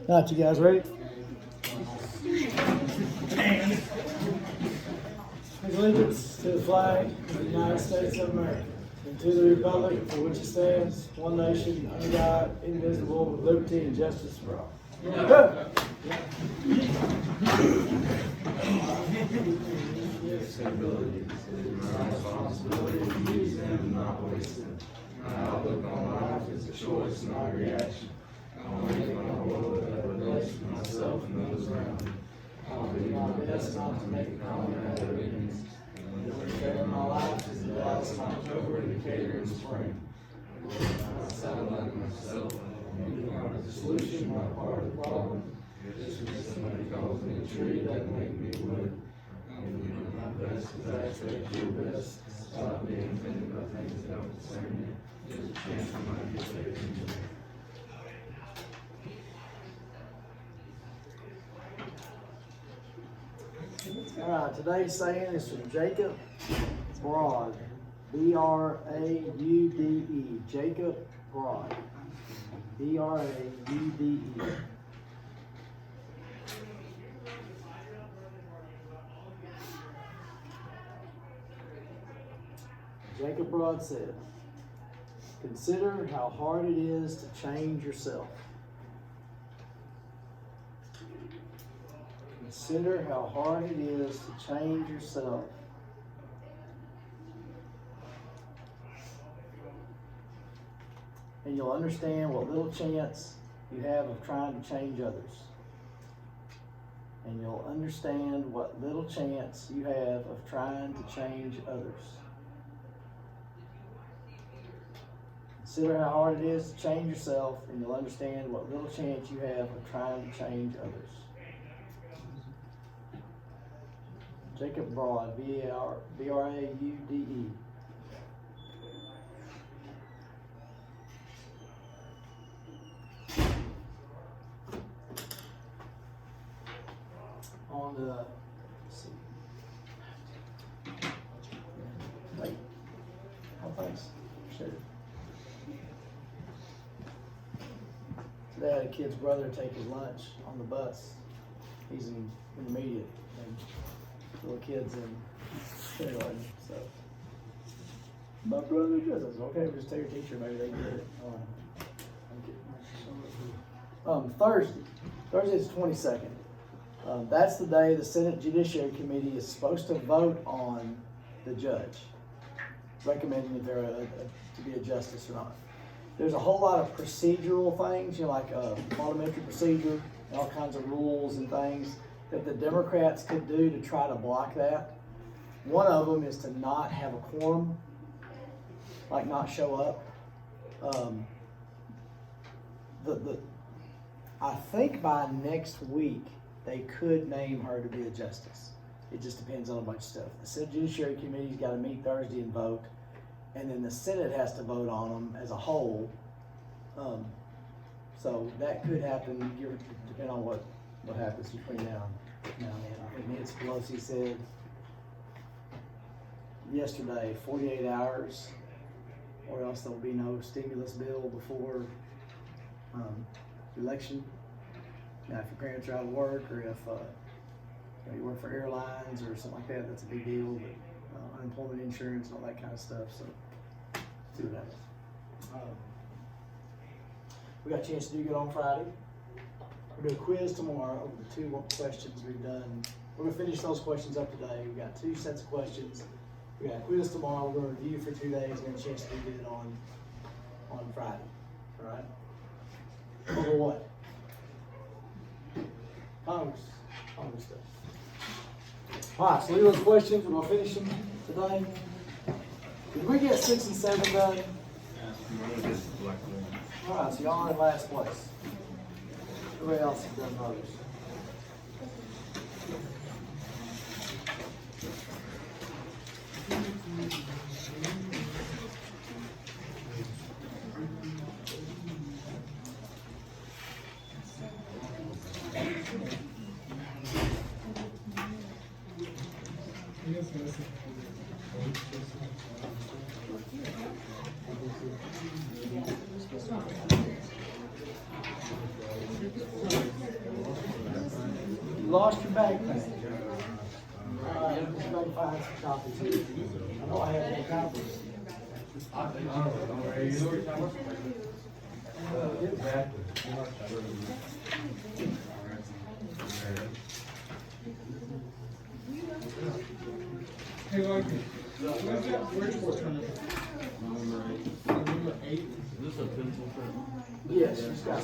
Not you guys ready? Allegiance to the flag of the United States of America and to the republic for which it stands, one nation, under God, indivisible, with liberty and justice for all. Responsibility to use them and not waste them. My outlook on life is a choice, not a reaction. I want to make my world a better place for myself and those around me. I will do my best not to make a comment out of enemies. The indicator in my life is the Dallas in October and Decatur in spring. I sound like myself. You are the solution, not part of the problem. Just because somebody calls me a tree doesn't make me wood. I'm doing my best because I expect your best. Stop being offended by things that don't concern you. There's a chance I might get taken to. All right, today's saying is from Jacob Broad, B-R-A-U-D-E. Jacob Broad, B-R-A-U-D-E. Jacob Broad said, "Consider how hard it is to change yourself. Consider how hard it is to change yourself. And you'll understand what little chance you have of trying to change others. And you'll understand what little chance you have of trying to change others. Consider how hard it is to change yourself, and you'll understand what little chance you have of trying to change others." Jacob Broad, B-R-A-U-D-E. On the, let's see. Wait. Oh, thanks. Sure. Today I had a kid's brother take his lunch on the bus. He's in intermediate. And little kids in kindergarten, so. My brother does. I said, okay, we'll just tell your teacher, maybe they get it. Thursday is the 22nd. That's the day the Senate Judiciary Committee is supposed to vote on the judge, recommending if they're to be a justice or not. There's a whole lot of procedural things, like parliamentary procedure, and all kinds of rules and things that the Democrats could do to try to block that. One of them is to not have a quorum, like not show up. I think by next week they could name her to be a justice. It just depends on a bunch of stuff. The Senate Judiciary Committee's got to meet Thursday and vote, and then the Senate has to vote on them as a whole. So that could happen, depending on what happens between now and then. I think Nancy Pelosi said yesterday, 48 hours, or else there will be no stimulus bill before election. Now, if your parents are out of work, or if you work for airlines or something like that, that's a big deal. But unemployment insurance and all that kind of stuff. So, see what happens. We got a chance to do good on Friday. We'll do a quiz tomorrow over the 2 questions we've done. We're going to finish those questions up today. We've got 2 sets of questions. We got a quiz tomorrow. We're going to review for 2 days and then a chance to do good on Friday. All right? Over what? Congress stuff. All right, so leave those questions. We're going to finish them today. Did we get 6 and 7 done? All right, so y'all are in last place. Everybody else has done others. lost your backpack. Alright, let's go find some copies here. I know I have more copies. Hey, like, where's that Bridgeport tournament? Number 8. Is this a pencil print? Yes, it's got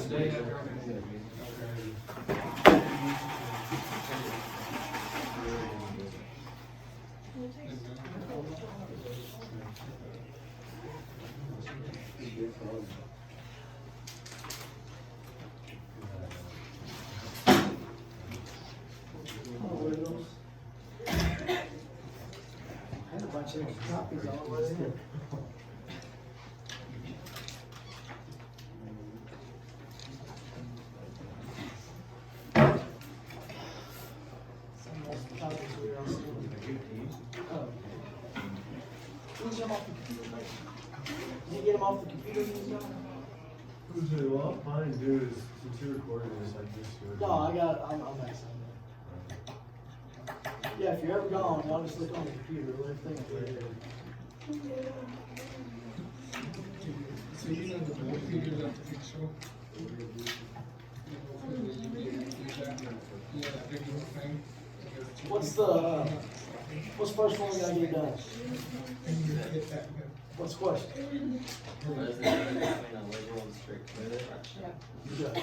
a bunch of extra copies all over there. Did you get them off the computer? Well, mine do is since you recorded this, I just do it. No, I'm not saying that. Yeah, if you're ever gone, y'all just look on the computer, everything up there. So you know the board figures at the picture? Yeah, that big little thing. What's the first one we gotta get done? And you hit that. What's the question? What is the difference between a liberal and strict credit? Good.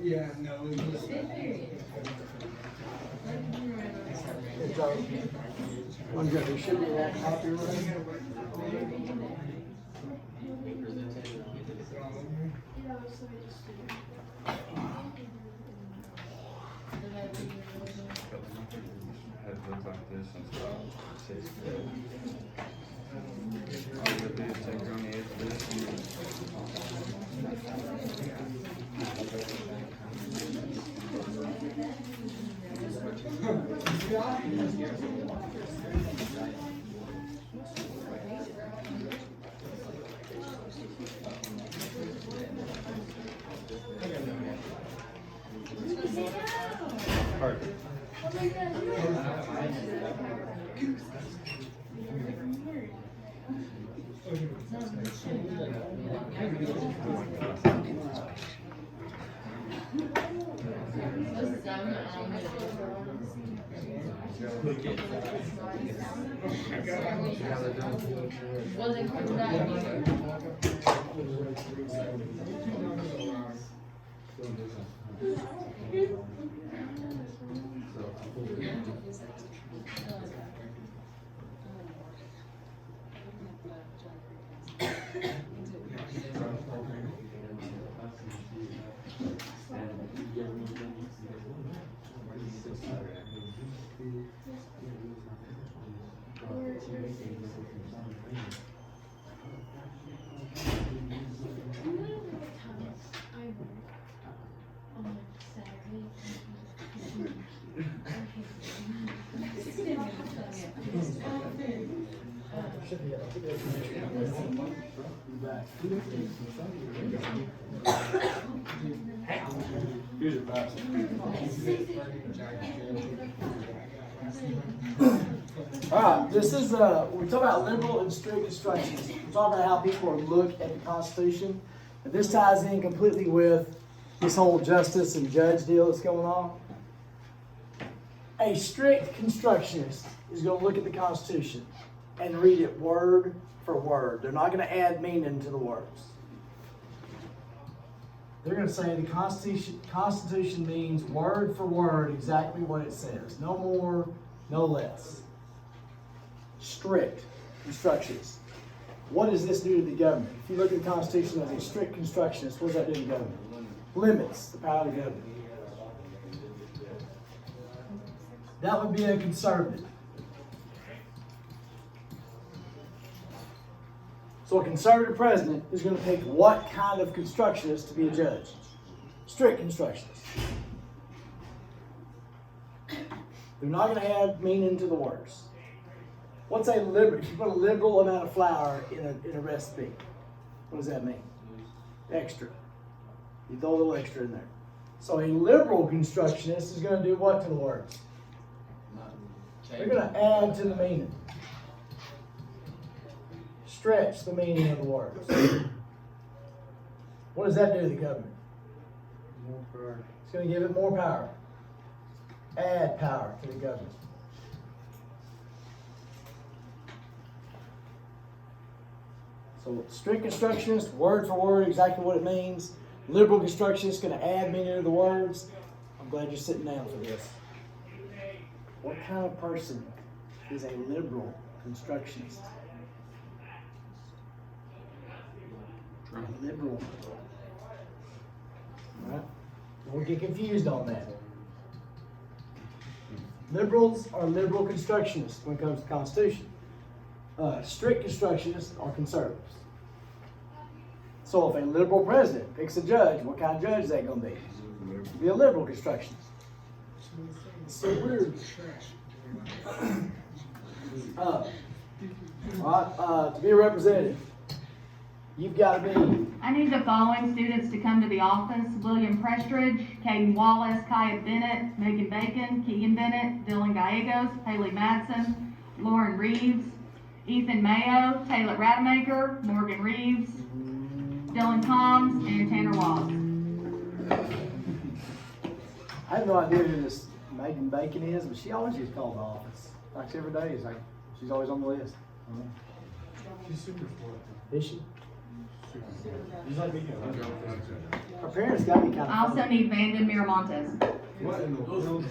Yeah, no, it was. I'm good. There should be that copy right. Had looked like this since about 6th grade. All you have to do is take her on the edge of this Perfect. Wasn't coming back either. Here's your pass. Alright, this is, we're talking about liberal and strict instructions. We're talking about how people look at the Constitution. And this ties in completely with this whole justice and judge deal that's going on. A strict constructionist is going to look at the Constitution and read it word for word. They're not going to add meaning to the words. They're going to say the Constitution means word for word exactly what it says. No more, no less. Strict constructionist. What does this do to the government? If you look at the Constitution as a strict constructionist, what does that do to the government? Limits the power of the government. That would be a conservative. So a conservative president is going to pick what kind of constructionist to be a judge? Strict constructionist. They're not gonna add meaning to the words. What's a liberal? If you put a liberal amount of flour in a recipe, what does that mean? Extra. You throw a little extra in there. So a liberal constructionist is gonna do what to the words? They're gonna add to the meaning. Stretch the meaning of the words. What does that do to the government? More power. It's going to give it more power. Add power to the government. So strict constructionist, word for word, exactly what it means. Liberal constructionist, going to add meaning to the words. I'm glad you're sitting down for this. What kind of person is a liberal constructionist? A liberal. All right? Don't get confused on that. Liberals are liberal constructionists when it comes to the Constitution. Strict constructionists are conservatives. So if a liberal president picks a judge, what kind of judge is that going to be? Be a liberal constructionist. It's so weird. All right, to be a representative, you've got to be. I need the following students to come to the office: William Prestridge, Caden Wallace, Kaya Bennett, Megan Bacon, Keegan Bennett, Dylan Gallegos, Haley Madsen, Lauren Reeves, Ethan Mayo, Taylor Rademacher, Morgan Reeves, Dylan Combs, and Tanner Wallace. I have no idea who this Megan Bacon is, but she always gets called to office. Like every day, is like she's always on the list. She's super smart. Is she? He's like me. Her parents got me kind of. I also need Vanden Miramontes. What in the world?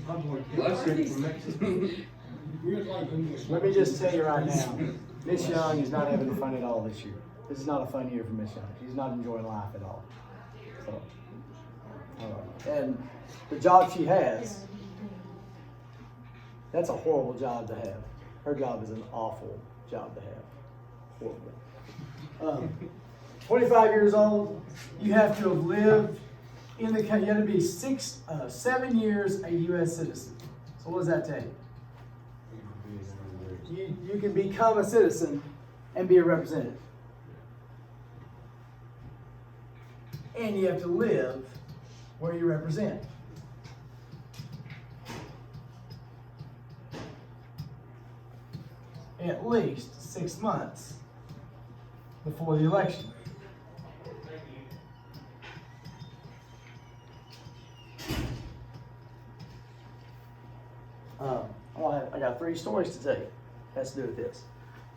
I'm like, Bless you. We're like English. Let me just tell you right now, Miss Young is not having fun at all this year. This is not a fun year for Miss Young. She's not enjoying life at all. So, and the job she has, that's a horrible job to have. Her job is an awful job to have. Horrible. 25 years old, you have to have lived in the country. You have to be 7 years a U.S. citizen. So what does that tell you? You can become a citizen and be a representative. And you have to live where you represent. At least 6 months before the election. I got 3 stories to tell you. Has to do with this.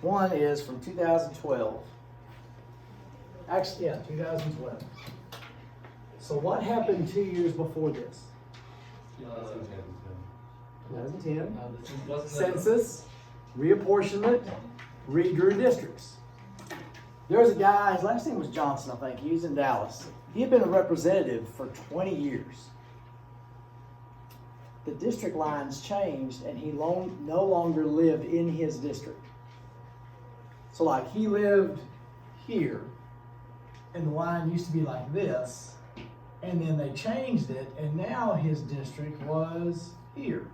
One is from 2012. Actually, yeah, 2012. So what happened 2 years before this? 2010. Census, reapportionment, redrew districts. There was a guy, his last name was Johnson, I think. He was in Dallas. He had been a representative for 20 years. The district lines changed and he no longer lived in his district. So like he lived here and the line used to be like this, and then they changed it and now his district was here.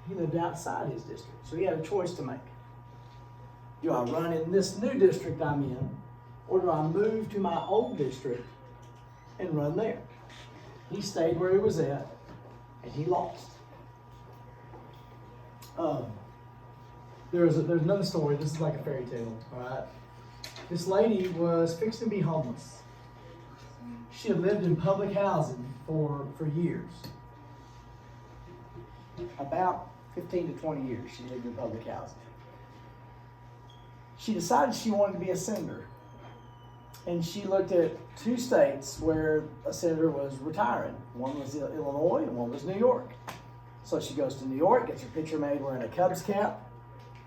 He lived outside his district, so he had a choice to make. Do I run in this new district I'm in, or do I move to my old district and run there? He stayed where he was at, and he lost. There's another story. This is like a fairy tale, all right? This lady was fixing to be homeless. She had lived in public housing for years. About 15 to 20 years she lived in public housing. She decided she wanted to be a senator. And she looked at 2 states where a senator was retiring. One was Illinois and one was New York. So she goes to New York, gets her picture made wearing a Cubs cap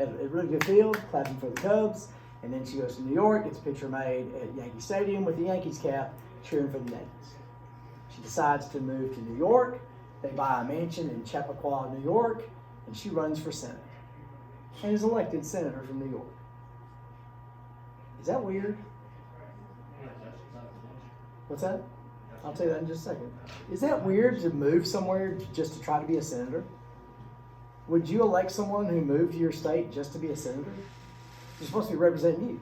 at Wrigley Field, clapping for the Cubs. And then she goes to New York, gets a picture made at Yankee Stadium with the Yankees cap, cheering for the Yankees. She decides to move to New York. They buy a mansion in Chappaqua, New York, and she runs for Senate. And is elected senator from New York. Is that weird? What's that? I'll tell you that in just a second. Is that weird to move somewhere just to try to be a senator? would you elect someone who moved to your state just to be a senator? She's supposed to be representing you.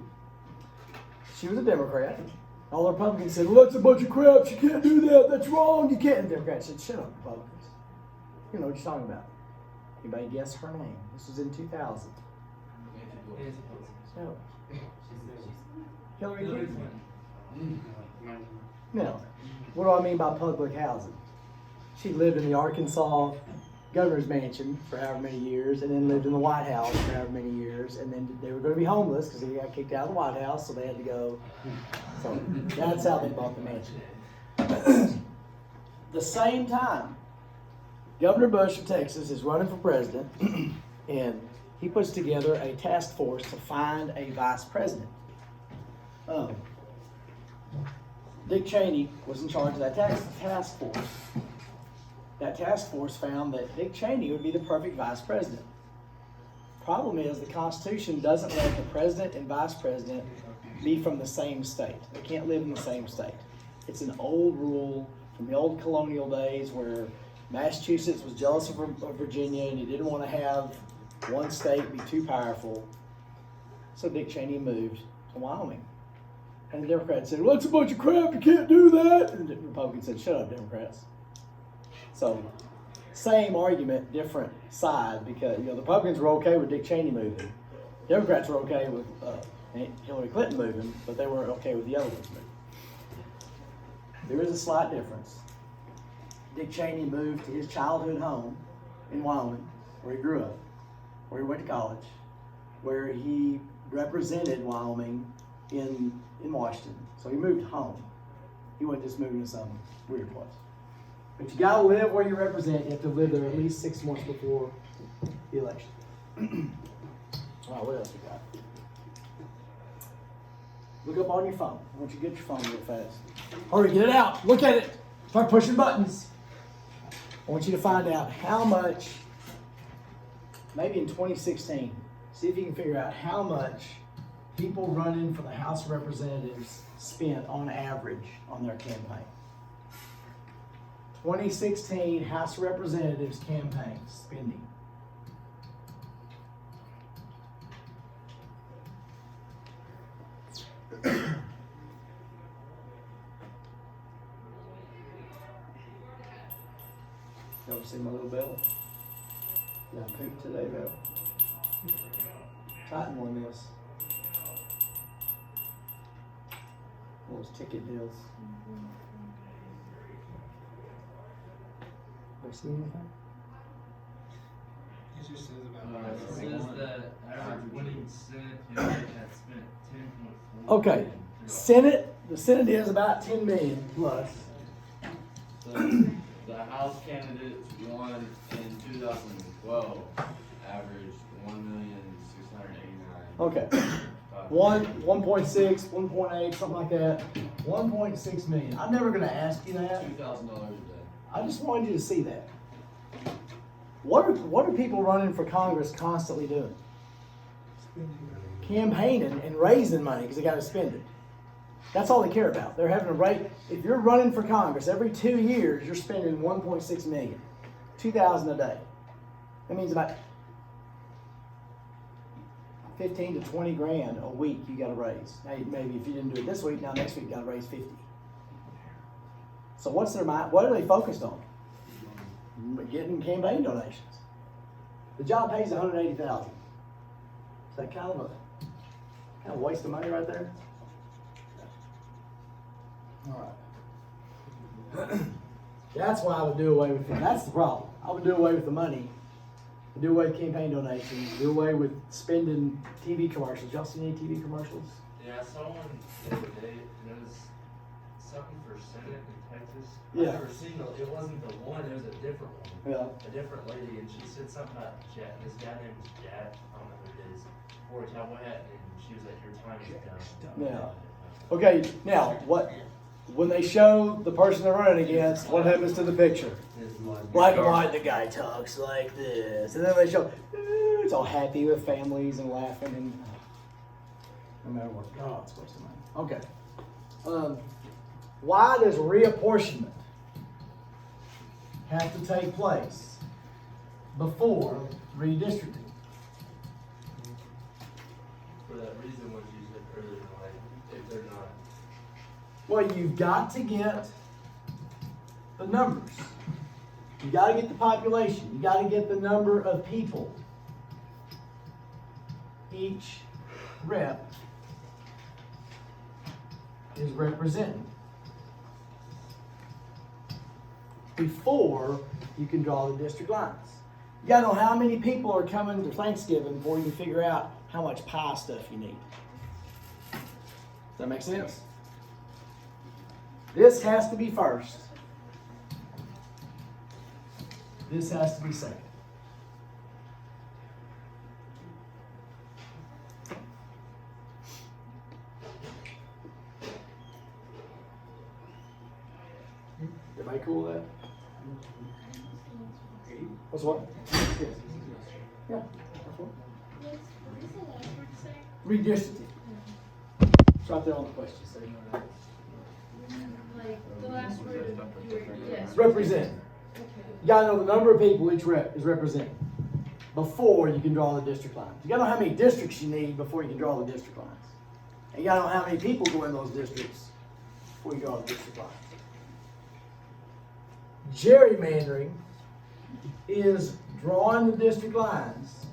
She was a Democrat. All the Republicans said, well, that's a bunch of crap. You can't do that. That's wrong. You can't. And the Democrats said, shut up, Republicans. You know what you're talking about. Anybody guess her name? This was in 2000. No. Hillary Clinton. Now, what do I mean by public housing? She lived in the Arkansas governor's mansion for however many years, and then lived in the White House for however many years, and then they were going to be homeless because they got kicked out of the White House, so they had to go. So that's how they bought the mansion. The same time, Governor Bush of Texas is running for president, and he puts together a task force to find a vice president. Dick Cheney was in charge of that task force. That task force found that Dick Cheney would be the perfect vice president. Problem is, the Constitution doesn't let the president and vice president be from the same state. They can't live in the same state. It's an old rule from the old colonial days where Massachusetts was jealous of Virginia and he didn't want to have one state be too powerful. So Dick Cheney moved to Wyoming. And the Democrats said, well, that's a bunch of crap, you can't do that. And the Republicans said, shut up, Democrats. So, same argument, different side, because the Republicans were okay with Dick Cheney moving. Democrats were okay with Hillary Clinton moving, but they weren't okay with the other ones moving. There is a slight difference. Dick Cheney moved to his childhood home in Wyoming, where he grew up, where he went to college, where he represented Wyoming in Washington. So he moved home. He wasn't just moving to some weird place. But you gotta live where you represent. You have to live there at least 6 months before the election. All right, what else we got? Look up on your phone. I want you to get your phone real fast. Hurry, get it out. Look at it. Start pushing buttons. I want you to find out how much, maybe in 2016, see if you can figure out how much people running for the House of Representatives spent on average on their campaign. 2016 House of Representatives campaign spending. Y'all see my little bell? Yeah, I pooped today, bell. Titan won this. Those ticket deals. Ever see anything? It just says about. It says that average winning Senate candidate had spent 10.4. Okay, the Senate is about 10 million plus. The House candidates won in 2012, averaged 1,689,000. Okay, 1.6, 1.8, something like that. 1.6 million. I'm never gonna ask you that. $2,000 a day. I just wanted you to see that. What are people running for Congress constantly doing? Campaigning and raising money because they got to spend it. That's all they care about. They're having a rate. If you're running for Congress every 2 years, you're spending 1.6 million, 2,000 a day. That means about 15 to 20 grand a week you got to raise. Now, maybe if you didn't do it this week, now next week you got to raise 50. So what's their mind? What are they focused on? Getting campaign donations. The job pays $180,000. Is that kind of a waste of money right there? All right. That's why I would do away with it. That's the problem. I would do away with the money. Do away with campaign donations. Do away with spending TV commercials. Y'all seen any TV commercials? Yeah, I saw one the other day, and it was something for Senate in Texas. Yeah. I've never seen it wasn't the one, it was a different one. Yeah. A different lady, and she said something about Jack, this guy named Jack, I don't know who it is, wore a cowboy hat, and she was like, your time is done. Yeah. Okay, now, when they show the person they're running against, what happens to the picture? Black and white, the guy talks like this. And then they show, it's all happy with families and laughing and no matter what. Oh, it's a waste of money. Okay. Why does reapportionment have to take place? before redistricting. For that reason, what you said earlier, like, if they're not. Well, you've got to get the numbers. You got to get the population. You got to get the number of people each rep is representing before you can draw the district lines. You got to know how many people are coming to Thanksgiving before you can figure out how much pie stuff you need. Does that make sense? This has to be first. This has to be second. Everybody cool with that? What's what? Yeah. Redistricting. It's right there on the question. So you know that. Like the last word, yes. Represent. You gotta know the number of people each rep is represented before you can draw the district lines. You gotta know how many districts you need before you can draw the district lines. And you gotta know how many people go in those districts before you draw the district lines. Gerrymandering is drawing the district lines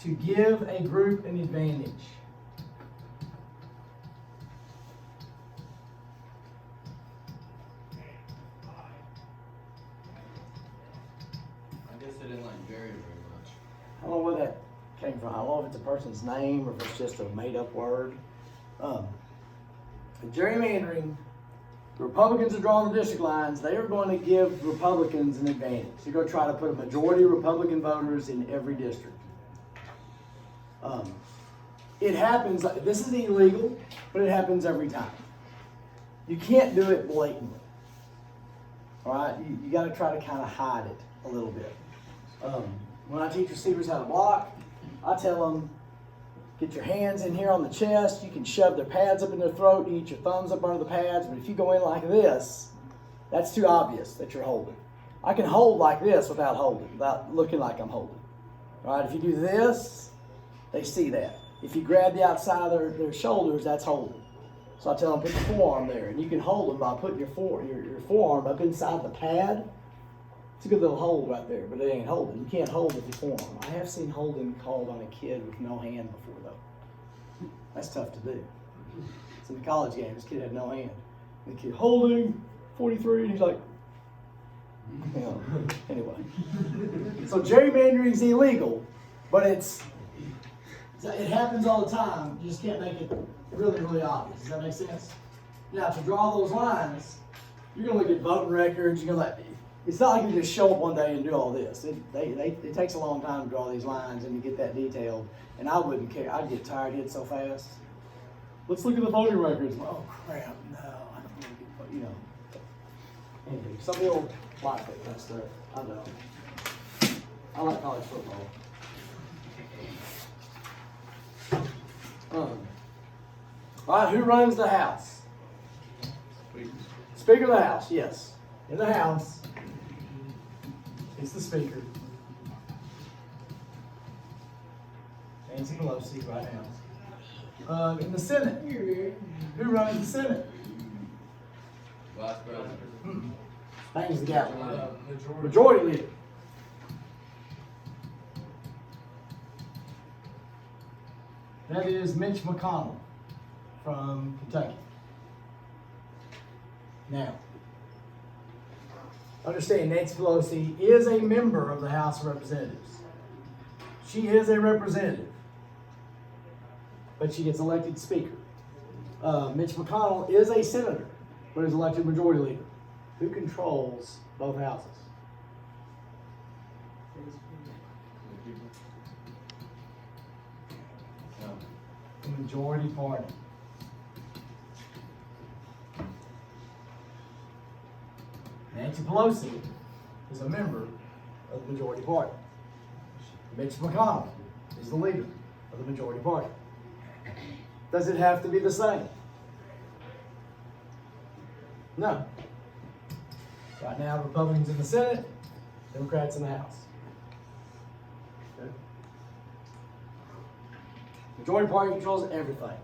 to give a group an advantage. I guess I didn't like Jerry very much. I don't know where that came from. I don't know if it's a person's name or if it's just a made-up word. Gerrymandering, the Republicans are drawing the district lines. They are going to give Republicans an advantage. They're going to try to put a majority of Republican voters in every district. It happens, this is illegal, but it happens every time. You can't do it blatantly. All right? You got to try to kind of hide it a little bit. When I teach receivers how to block, I tell them, get your hands in here on the chest. You can shove their pads up in their throat. You get your thumbs up under the pads. But if you go in like this, that's too obvious that you're holding. I can hold like this without holding, without looking like I'm holding. All right? If you do this, they see that. If you grab the outside of their shoulders, that's holding. So I tell them, put your forearm there. And you can hold them by putting your forearm up inside the pad. It's a good little hold right there, but it ain't holding. You can't hold with your forearm. I have seen holding called on a kid with no hand before, though. That's tough to do. It's in the college game. This kid had no hand. And the kid holding 43, and he's like, you know, anyway. So gerrymandering is illegal, but it happens all the time. You just can't make it really, really obvious. Does that make sense? Now, to draw those lines, you're going to look at voting records. You're going to it's not like you just show up one day and do all this. It takes a long time to draw these lines and to get that detailed. And I wouldn't care. I'd get tired of it so fast. Let's look at the voting records. Oh, crap. No, I don't want to get, you know. Anyway, some people like that kind of stuff. I don't. I like college football. All right, who runs the House? Speaker of the House, yes. In the House, it's the Speaker. Nancy Pelosi right now. In the Senate, who runs the Senate? Vice President. Bangs the gavel. Majority Leader. That is Mitch McConnell from Kentucky. Now, understand Nancy Pelosi is a member of the House of Representatives. She is a representative, but she gets elected Speaker. Mitch McConnell is a senator, but is elected Majority Leader. Who controls both houses? The majority party. Nancy Pelosi is a member of the majority party. Mitch McConnell is the leader of the majority party. Does it have to be the same? No. Right now, Republicans in the Senate, Democrats in the House. Okay. Majority party controls everything.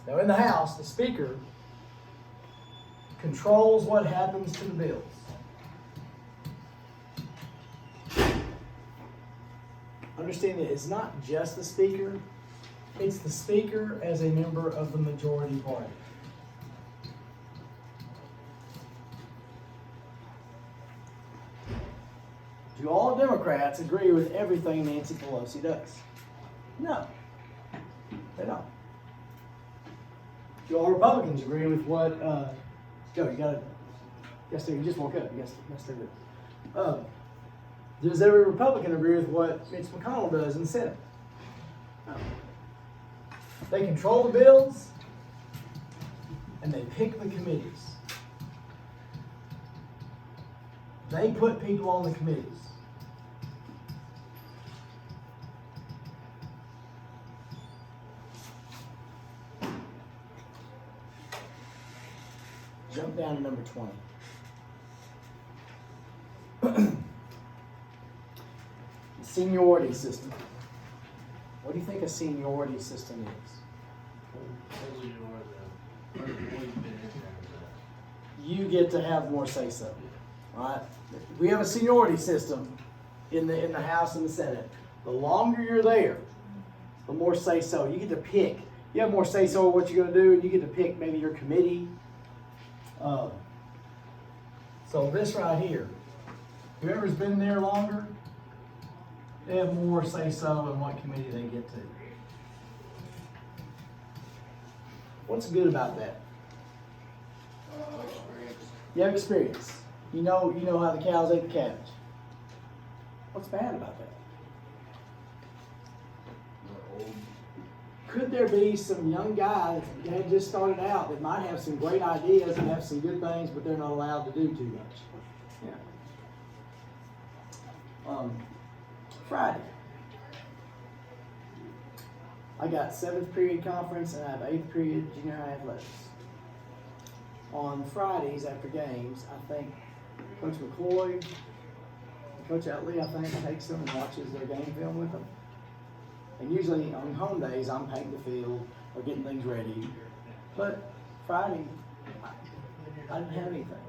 Now in the House, the Speaker controls what happens to the bills. Understand that it's not just the Speaker, it's the Speaker as a member of the majority party. Do all Democrats agree with everything Nancy Pelosi does? No, they don't. Do all Republicans agree with what, Joe, you gotta, yes, sir, you just woke up, yes, sir, good. Does every Republican agree with what Mitch McConnell does in the Senate? No. They control the bills, and they pick the committees. They put people on the committees. Jump down to number 20. The seniority system. What do you think a seniority system is? You get to have more say-so, right? We have a seniority system in the House and the Senate. The longer you're there, the more say-so. You get to pick. You have more say-so of what you're going to do, and you get to pick maybe your committee. So this right here, whoever's been there longer, they have more say-so in what committee they get to. What's good about that? You have experience. You know how the cows ate the cabbage. What's bad about that? Could there be some young guy that had just started out that might have some great ideas and have some good things, but they're not allowed to do too much? Yeah. Friday. I got 7th period conference and I have 8th period junior high athletics. On Fridays after games, I think Coach McCloy, Coach Utley, I think, takes them and watches their game film with them. And usually on home days, I'm painting the field or getting things ready. But Friday, I didn't have anything.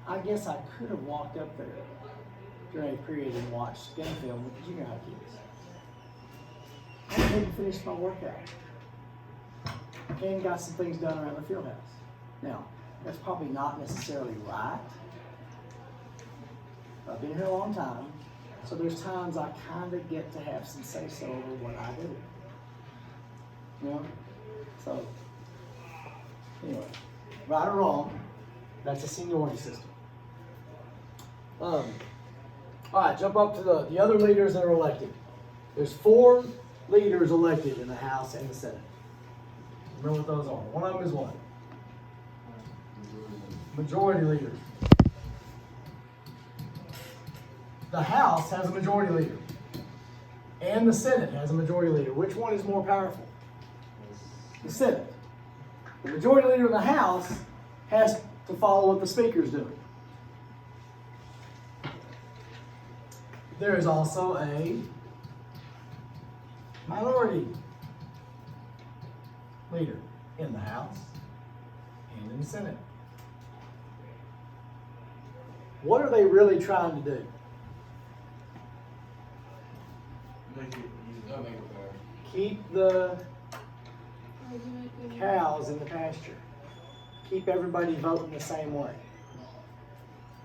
I guess I could have walked up there during a period and watched game film with the junior high kids. I hadn't finished my workout. And got some things done around the field house. Now, that's probably not necessarily right. I've been here a long time. So there's times I kind of get to have some say-so over what I do. You know? So, anyway, right or wrong, that's a seniority system. All right, jump up to the other leaders that are elected. There's 4 leaders elected in the House and the Senate. Remember what those are. One of them is what? Majority leader. The House has a majority leader. And the Senate has a majority leader. Which one is more powerful? The Senate. The majority leader of the House has to follow what the Speaker's doing. There is also a minority leader in the House and in the Senate. What are they really trying to do? Keep the cows in the pasture. Keep everybody voting the same way.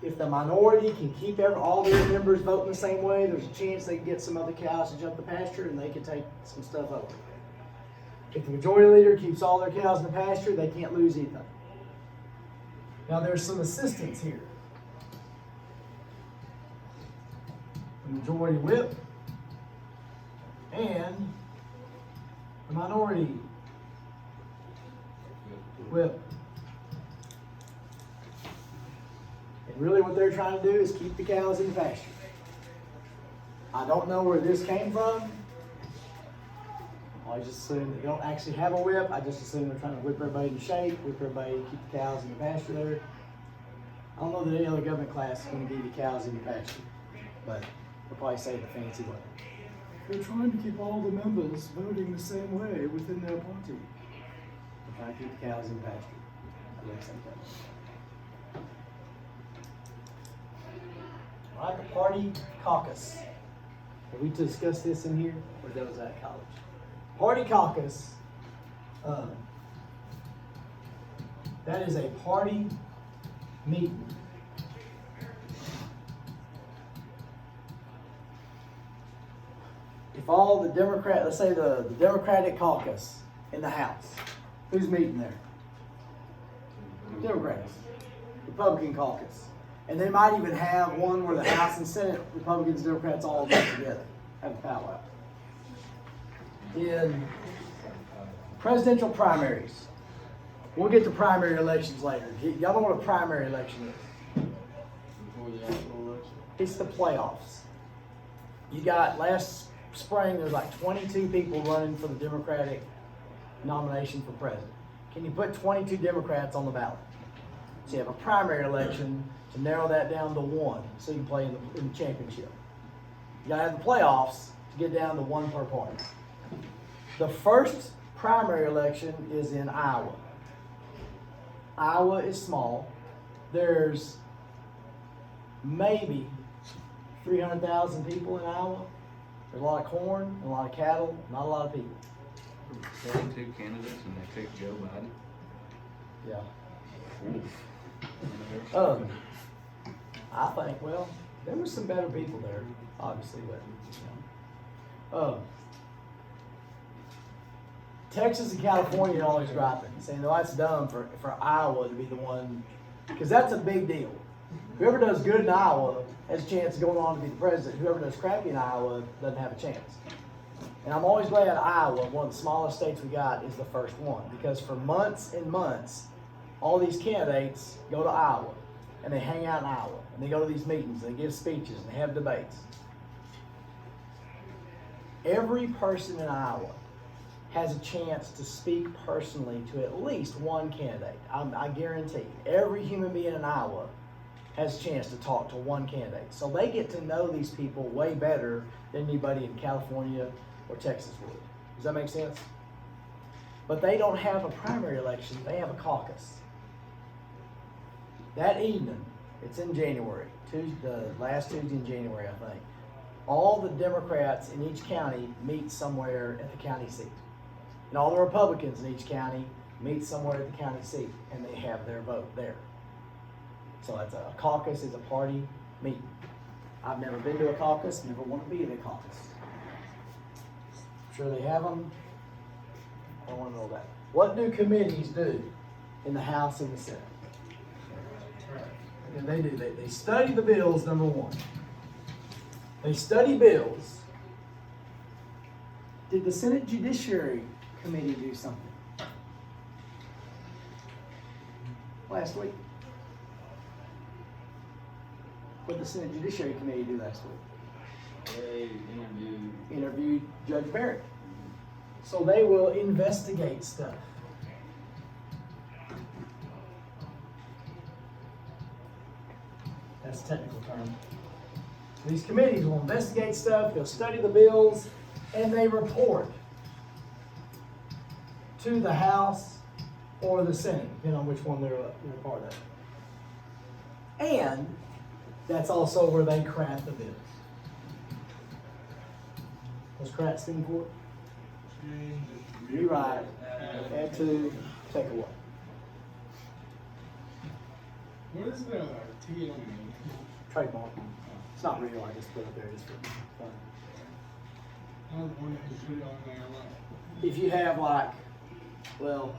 If the minority can keep all their members voting the same way, there's a chance they can get some other cows to jump the pasture and they can take some stuff over. If the majority leader keeps all their cows in the pasture, they can't lose anything. Now there's some assistance here. The majority whip and the minority whip. And really what they're trying to do is keep the cows in the pasture. I don't know where this came from. All I just assume they don't actually have a whip. I just assume they're trying to whip everybody into shape, whip everybody, keep the cows in the pasture there. I don't know that any other government class is going to give you cows in the pasture, but they'll probably say it the fancy way. They're trying to keep all the members voting the same way within their party. They're trying to keep the cows in the pasture. I think so. All right, the party caucus. Have we discussed this in here, or that was at college? Party caucus. That is a party meeting. If all the let's say the Democratic caucus in the House, who's meeting there? Democrats. Republican caucus. And they might even have one where the House and Senate, Republicans, Democrats all get together, have a powwow. In presidential primaries, we'll get to primary elections later. Y'all know what a primary election is? Before the actual election. It's the playoffs. You got last spring, there's like 22 people running for the Democratic nomination for president. Can you put 22 Democrats on the ballot? So you have a primary election to narrow that down to one, so you can play in the championship. You gotta have the playoffs to get down to one per party. The first primary election is in Iowa. Iowa is small. There's maybe 300,000 people in Iowa. There's a lot of corn and a lot of cattle, not a lot of people. They had two candidates and they picked Joe Biden. Yeah. I think, well, there were some better people there, obviously, but, you know. Texas and California are always griping, saying, no, that's dumb for Iowa to be the one, because that's a big deal. Whoever does good in Iowa has a chance of going on to be the president. Whoever does crappy in Iowa doesn't have a chance. And I'm always glad Iowa, one of the smallest states we got, is the first one, because for months and months, all these candidates go to Iowa, and they hang out in Iowa, and they go to these meetings, and they give speeches, and they have debates. Every person in Iowa has a chance to speak personally to at least one candidate. I guarantee every human being in Iowa has a chance to talk to one candidate. So they get to know these people way better than anybody in California or Texas would. Does that make sense? But they don't have a primary election, they have a caucus. That evening, it's in January, the last Tuesday in January, I think. All the Democrats in each county meet somewhere at the county seat. And all the Republicans in each county meet somewhere at the county seat, and they have their vote there. So that's a caucus is a party meeting. I've never been to a caucus, never want to be in a caucus. I'm sure they have them. I don't want to know that. What do committees do in the House and the Senate? And they do. They study the bills, number one. They study bills. Did the Senate Judiciary Committee do something last week? What did the Senate Judiciary Committee do last week? They Interviewed Judge Barrett. So they will investigate stuff. That's a technical term. These committees will investigate stuff, they'll study the bills, and they report to the House or the Senate, depending on which one they're part of. And that's also where they craft the bills. What's craft stand for? Rewrite, add to, take away. What is the T on me? Trademark. It's not real, I just put it there just for fun. I was wondering if you put it on there or not. If you have like, well,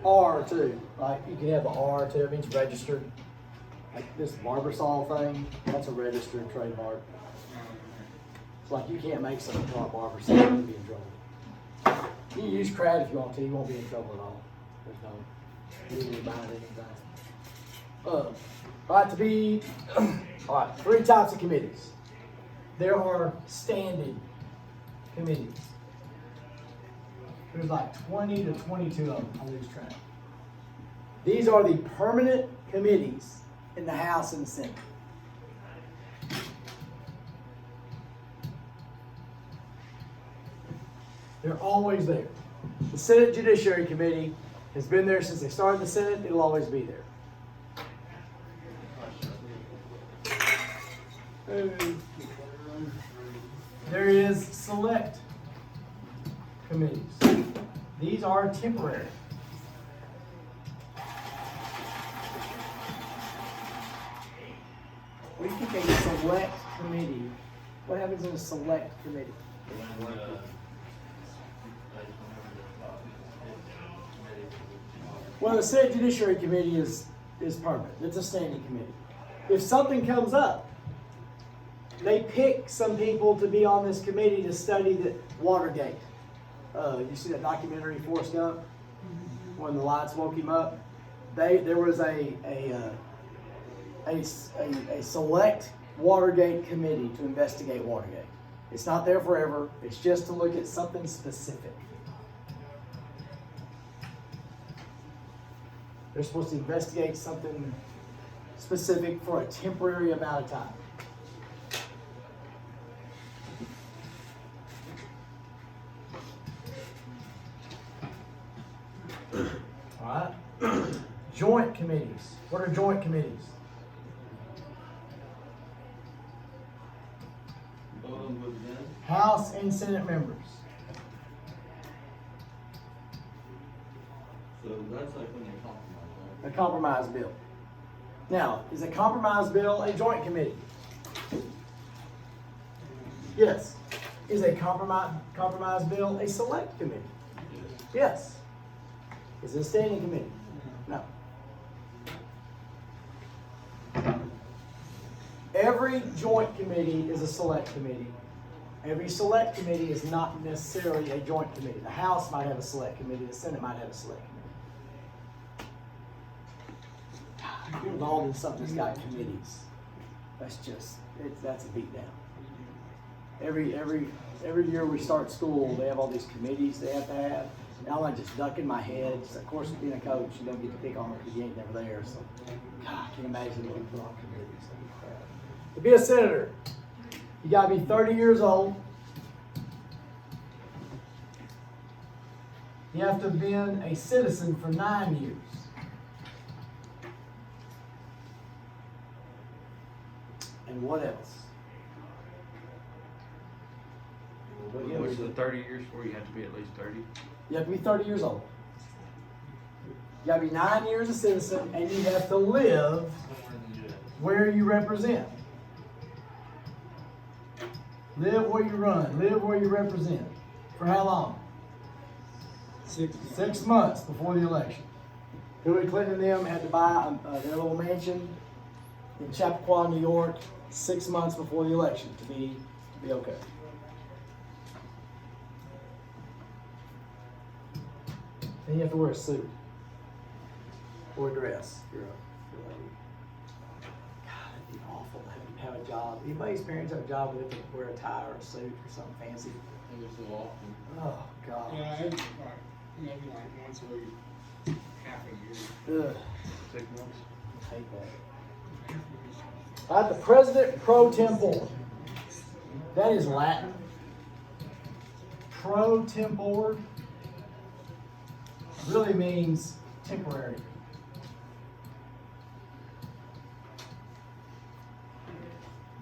R too, like you can have the R too, it means registered. Like this Barbasol thing, that's a registered trademark. It's like you can't make something called Barbasol, you'll be in trouble. You can use CRAD if you want to, you won't be in trouble at all. There's no, you need to buy it anything. All right, 3 types of committees. There are standing committees. There's like 20 to 22 of them, I lose track. These are the permanent committees in the House and the Senate. They're always there. The Senate Judiciary Committee has been there since they started the Senate. It'll always be there. There is select committees. These are temporary. We pick a select committee. What happens in a select committee? Well, the Senate Judiciary Committee is permanent. It's a standing committee. If something comes up, they pick some people to be on this committee to study the Watergate. You see that documentary, Forrest Gump, when the lights woke him up? There was a select Watergate committee to investigate Watergate. It's not there forever. It's just to look at something specific. They're supposed to investigate something specific for a temporary amount of time. All right. Joint committees. What are joint committees? House and Senate members. So that's like when they compromise, A compromise bill. Now, is a compromise bill a joint committee? Yes. Is a compromise bill a select committee? Yes. Is it a standing committee? No. Every joint committee is a select committee. Every select committee is not necessarily a joint committee. The House might have a select committee, the Senate might have a select committee. You're involved in something that's got committees. That's a beat down. Every year we start school, they have all these committees they have to have. And I'm like just ducking my head. Of course, being a coach, you don't get to pick on them because you ain't never there. So, God, I can imagine what people on committees. To be a senator, you got to be 30 years old. You have to have been a citizen for 9 years. And what else? What's the 30 years for? You have to be at least 30? You have to be 30 years old. You got to be 9 years a citizen, and you have to live where you represent. Live where you run. Live where you represent. For how long? 6 months before the election. Hillary Clinton and them had to buy their little mansion in Chappaqua, New York, 6 months before the election to be okay. And you have to wear a suit or a dress. You're a lady. God, that'd be awful to have a job. Anybody's parents have a job where they can wear a tie or a suit or something fancy? so often. Oh, God. Yeah, it's like, maybe like once every half a year. Ugh, 6 months? I hate that. All right, the President pro tempore. That is Latin. Pro tempore really means temporary.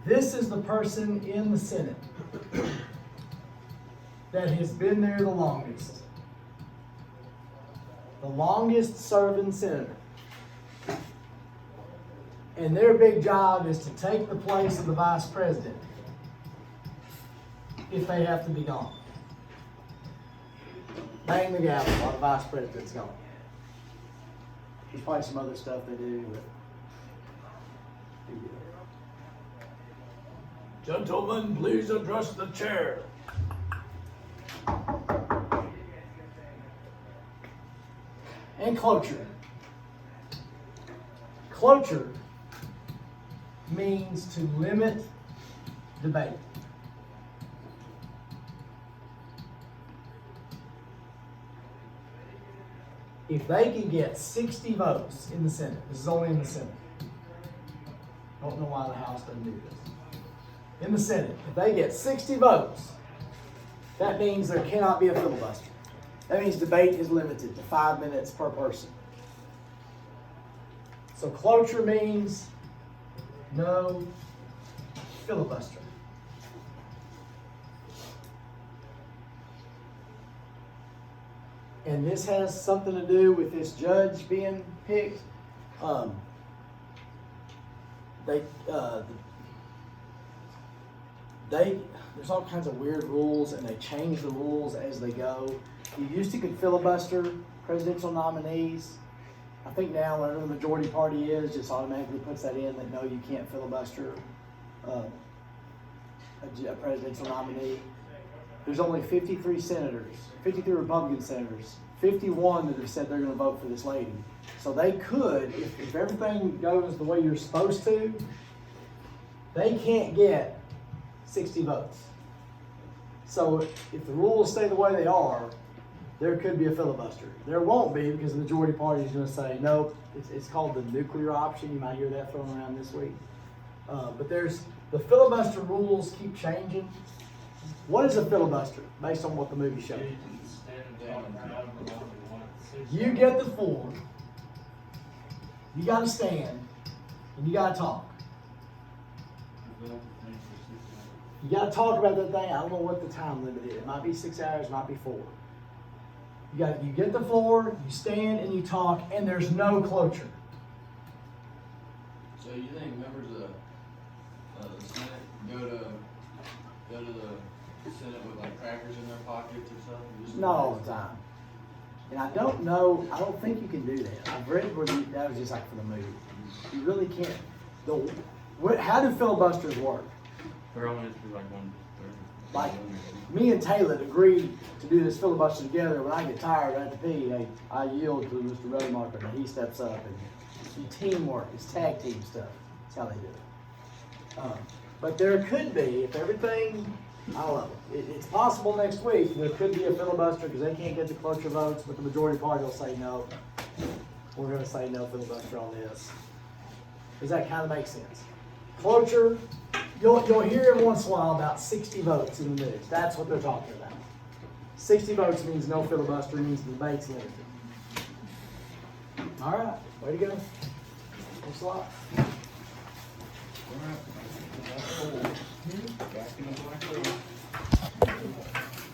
This is the person in the Senate that has been there the longest. The longest serving senator. And their big job is to take the place of the vice president if they have to be gone. Bang the gavel while the vice president's gone. There's probably some other stuff they do, but gentlemen, please address the chair. And cloture. Cloture means to limit debate. if they can get 60 votes in the Senate, this is only in the Senate. Don't know why the House doesn't do this. In the Senate, if they get 60 votes, that means there cannot be a filibuster. That means debate is limited to 5 minutes per person. So cloture means no filibuster. And this has something to do with this judge being picked. There's all kinds of weird rules, and they change the rules as they go. You used to could filibuster presidential nominees. I think now, whatever the majority party is, just automatically puts that in that no, you can't filibuster a presidential nominee. There's only 53 senators, 53 Republican senators, 51 that have said they're going to vote for this lady. So they could, if everything goes the way you're supposed to, they can't get 60 votes. So if the rules stay the way they are, there could be a filibuster. There won't be because the majority party is going to say, nope, it's called the nuclear option. You might hear that thrown around this week. But the filibuster rules keep changing. What is a filibuster based on what the movie showed? You get the floor, you got to stand, and you got to talk. You got to talk about that thing. I don't know what the time limit is. It might be 6 hours, it might be 4. You get the floor, you stand, and you talk, and there's no cloture. So you think members of the Senate go to the Senate with like crackers in their pockets or something? Just Not all the time. And I don't know, I don't think you can do that. I've read where that was just like for the movie. You really can't. How do filibusters work? There only has to be like one. Like, me and Taylor agreed to do this filibuster together. When I get tired, I have to pee. I yield to Mr. Rodemarker, and he steps up. And it's teamwork. It's tag team stuff. That's how they do it. But there could be, if everything, I don't know, it's possible next week there could be a filibuster because they can't get the cloture votes, but the majority party will say no. We're going to say no filibuster on this. Does that kind of make sense? Cloture, you'll hear every once in a while about 60 votes in the news. That's what they're talking about. 60 votes means no filibuster, means the debate's limited. All right, way to go. Thanks a lot. Back in the black hole.